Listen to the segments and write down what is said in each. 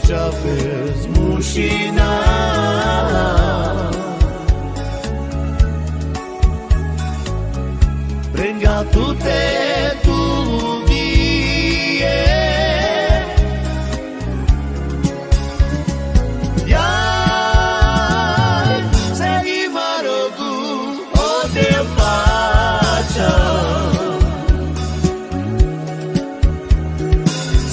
Держави змушена Pregătute tu vie Iar se imarogu o te pacha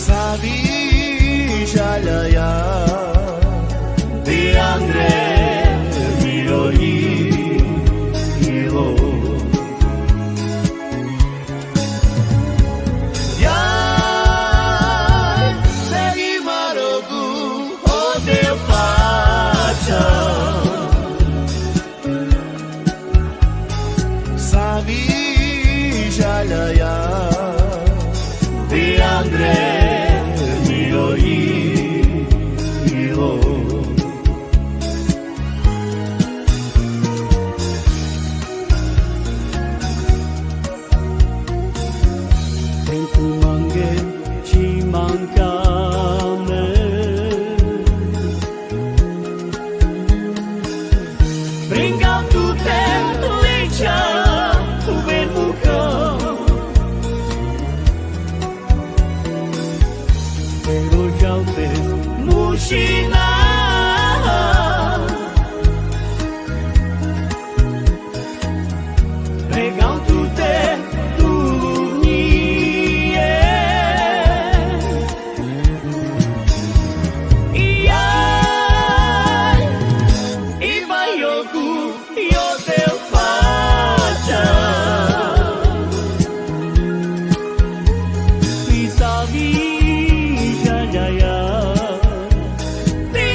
Savi jalaya de Andre Miroi Ilo Savi jalaya de Andre Miroi Ilo Tenku mange chimangkame Bringa tu tempo lecha Uber buka Pero jaute Mushina Regal tu te tu nie Iai Iba yoku yo te pacha Savi jalaya De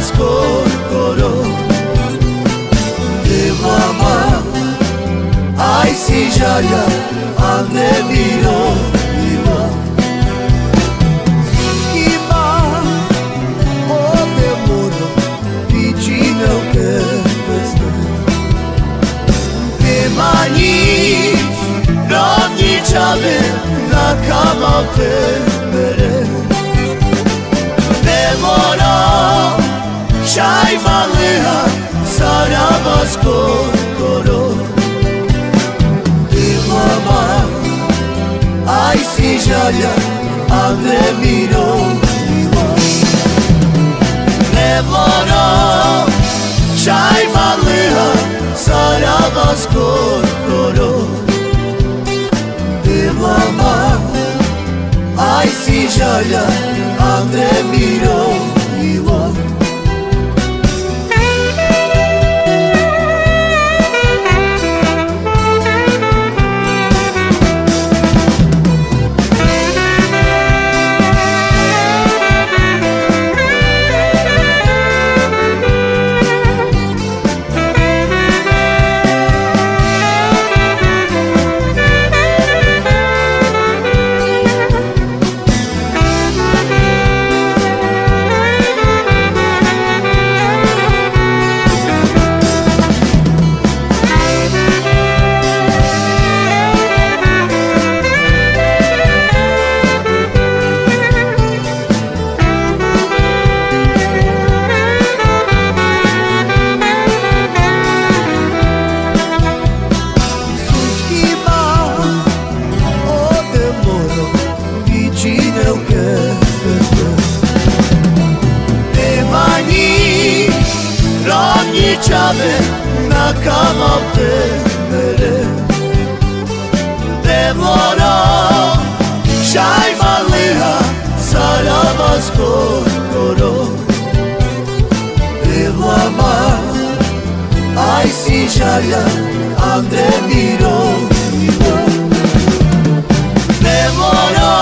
skoro Te mama Ai si žalja A ne bilo ima Skima Ode moro Vicino che queste Nema nić Rovničave Na kamal te bere Ne mora Šaj maleha Sarava skoro Ti mama Aj si žalja A ne miro Ne mora Šaj maleha Sarava skoro Ti mama Aj si žalja A ne miro Rovničave na kamal te bere Ne mora Šaj maleha Sarava skoro Te mama Aj si žalja A ne miro Ne mora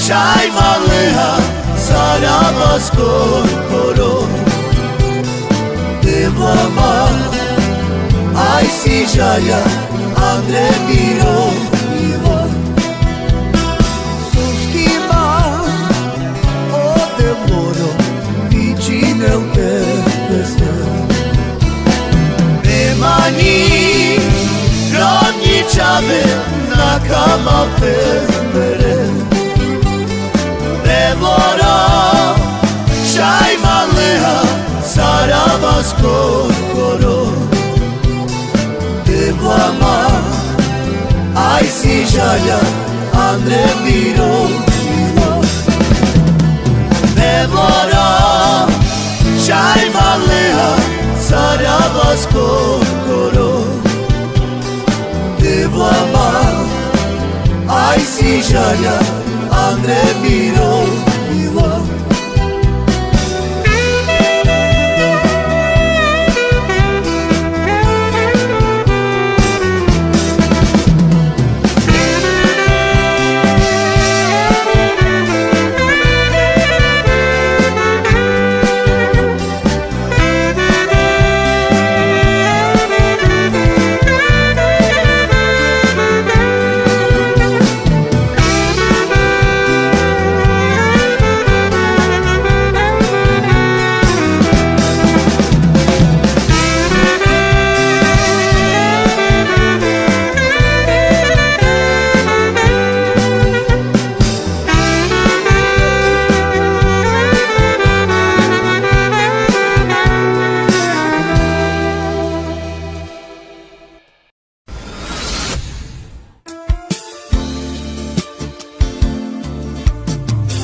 Šaj maleha Sarava skoro Mama, aj si žalja, a ne miro ima Suskima, ode moro, vicine u tebe sve Nema ni rovničave na kamal te bere Ne mora, šaj maleha Sarava skoro Te mama Aj si žalja A ne miro Ne mora Šaj maleha Sarava skoro Te mama Aj si žalja A ne miro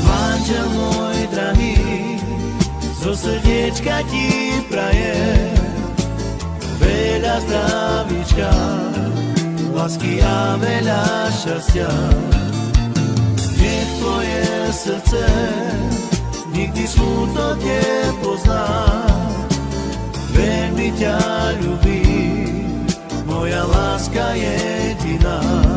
Manžel môj drahý, zo srdiečka ti praje veľa zdravíčka, lásky a veľa šťastia. Nech tvoje srdce nikdy smutok nepozná, veľmi ťa ľubí, moja láska jediná.